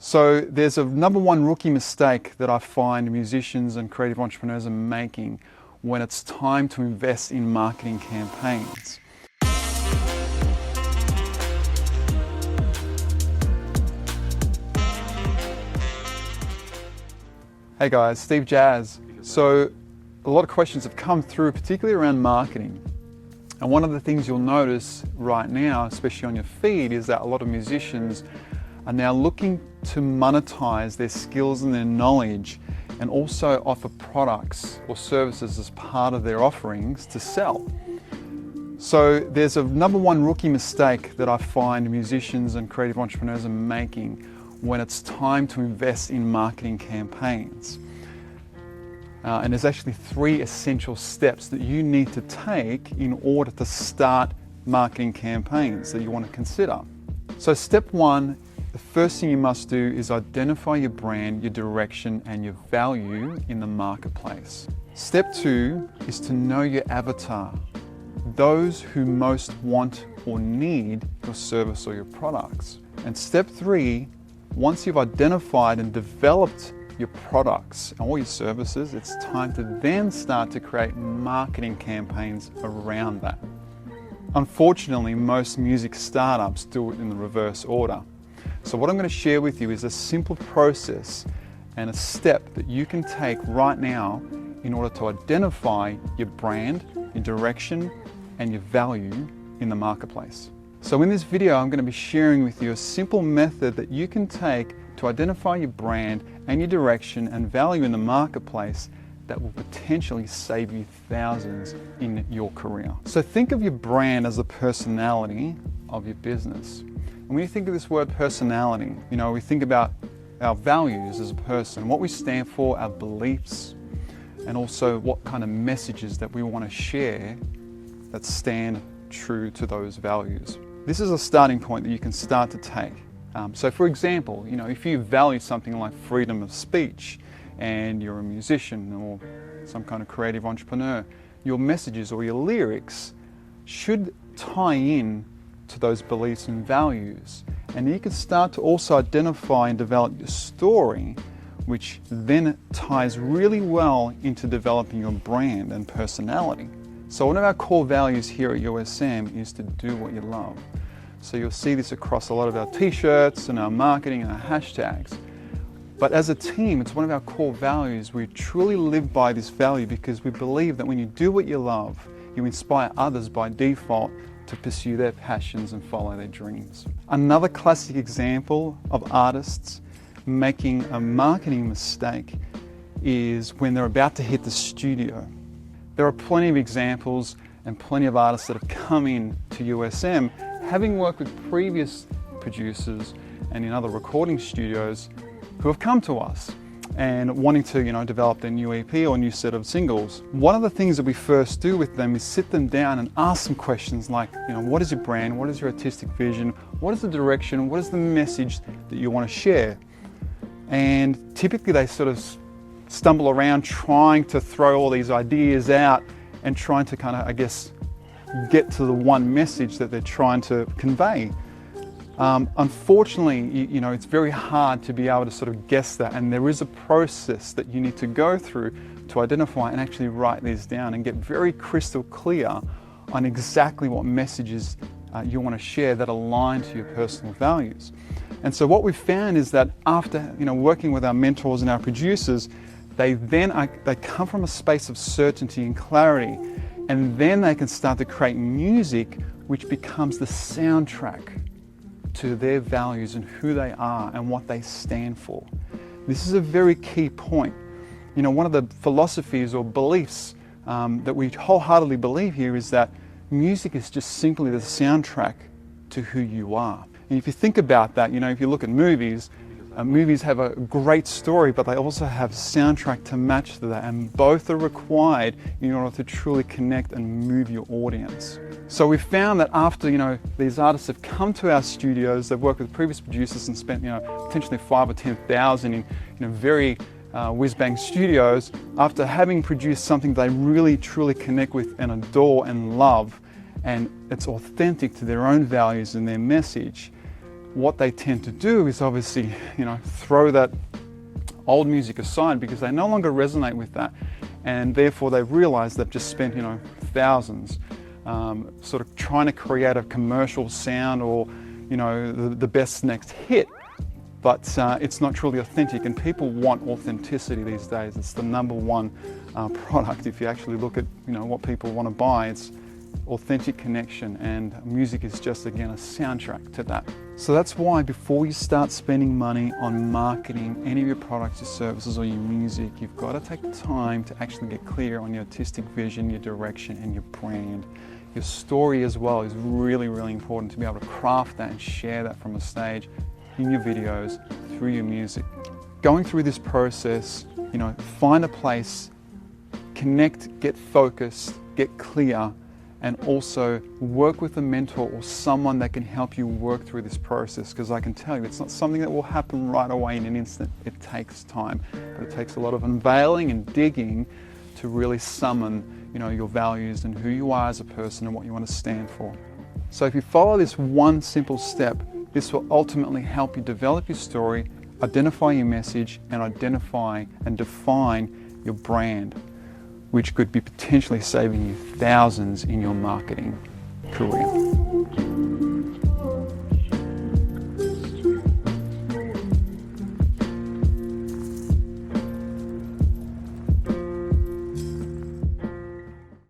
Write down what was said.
So there's a number one rookie mistake that I find musicians and creative entrepreneurs are making when it's time to invest in marketing campaigns. Hey guys, Steve Jazz. So a lot of questions have come through, particularly around marketing. And one of the things you'll notice right now, especially on your feed, is that a lot of musicians are now looking to monetize their skills and their knowledge and also offer products or services as part of their offerings to sell. So there's a number one rookie mistake that I find musicians and creative entrepreneurs are making when it's time to invest in marketing campaigns. And there's actually 3 essential steps that you need to take in order to start marketing campaigns that you want to consider. So step 1, the first thing you must do is identify your brand, your direction, and your value in the marketplace. Step 2 is to know your avatar, those who most want or need your service or your products. And step 3, once you've identified and developed your products and all your services, it's time to then start to create marketing campaigns around that. Unfortunately, most music startups do it in the reverse order. So what I'm going to share with you is a simple process and a step that you can take right now in order to identify your brand, your direction, and your value in the marketplace. So in this video, I'm going to be sharing with you a simple method that you can take to identify your brand and your direction and value in the marketplace that will potentially save you thousands in your career. So think of your brand as the personality of your business. And when you think of this word personality, we think about our values as a person, what we stand for, our beliefs, and also what kind of messages that we want to share that stand true to those values. This is a starting point that you can start to take. So for example, if you value something like freedom of speech and you're a musician or some kind of creative entrepreneur, your messages or your lyrics should tie in to those beliefs and values. And you can start to also identify and develop your story, which then ties really well into developing your brand and personality. So one of our core values here at USM is to do what you love. So you'll see this across a lot of our t-shirts and our marketing and our hashtags. But as a team, it's one of our core values. We truly live by this value because we believe that when you do what you love, you inspire others by default to pursue their passions and follow their dreams. Another classic example of artists making a marketing mistake is when they're about to hit the studio. There are plenty of examples and plenty of artists that have come in to USM having worked with previous producers and in other recording studios who have come to us and wanting to develop their new EP or new set of singles. One of the things that we first do with them is sit them down and ask some questions like, what is your brand? What is your artistic vision? What is the direction? What is the message that you want to share? And typically they sort of stumble around trying to throw all these ideas out and trying to kind of, get to the one message that they're trying to convey. Unfortunately, it's very hard to be able to sort of guess that, and there is a process that you need to go through to identify and actually write these down and get very crystal clear on exactly what messages you want to share that align to your personal values. And so what we've found is that after working with our mentors and our producers, they come from a space of certainty and clarity, and then they can start to create music which becomes the soundtrack to their values and who they are and what they stand for. This is a very key point. One of the philosophies or beliefs that we wholeheartedly believe here is that music is just simply the soundtrack to who you are. And if you think about that, if you look at movies, movies have a great story, but they also have soundtrack to match to that, and both are required in order to truly connect and move your audience. So we've found that after these artists have come to our studios, they've worked with previous producers and spent potentially 5,000 or 10,000 in very whiz-bang studios. After having produced something they really truly connect with and adore and love, and it's authentic to their own values and their message, what they tend to do is obviously, throw that old music aside because they no longer resonate with that, and therefore they realize they've just spent, thousands sort of trying to create a commercial sound or, the best next hit. But it's not truly authentic, and people want authenticity these days. It's the number one product. If you actually look at what people want to buy, it's authentic connection, and music is just, again, a soundtrack to that. So that's why before you start spending money on marketing any of your products, your services, or your music, you've got to take the time to actually get clear on your artistic vision, your direction, and your brand. Your story as well is really, really important to be able to craft that and share that from a stage, in your videos, through your music. Going through this process, find a place, connect, get focused, get clear, and also work with a mentor or someone that can help you work through this process, because I can tell you it's not something that will happen right away in an instant. It takes time, but it takes a lot of unveiling and digging to really summon your values and who you are as a person and what you want to stand for. So if you follow this one simple step, this will ultimately help you develop your story, identify your message, and identify and define your brand, which could be potentially saving you thousands in your marketing career.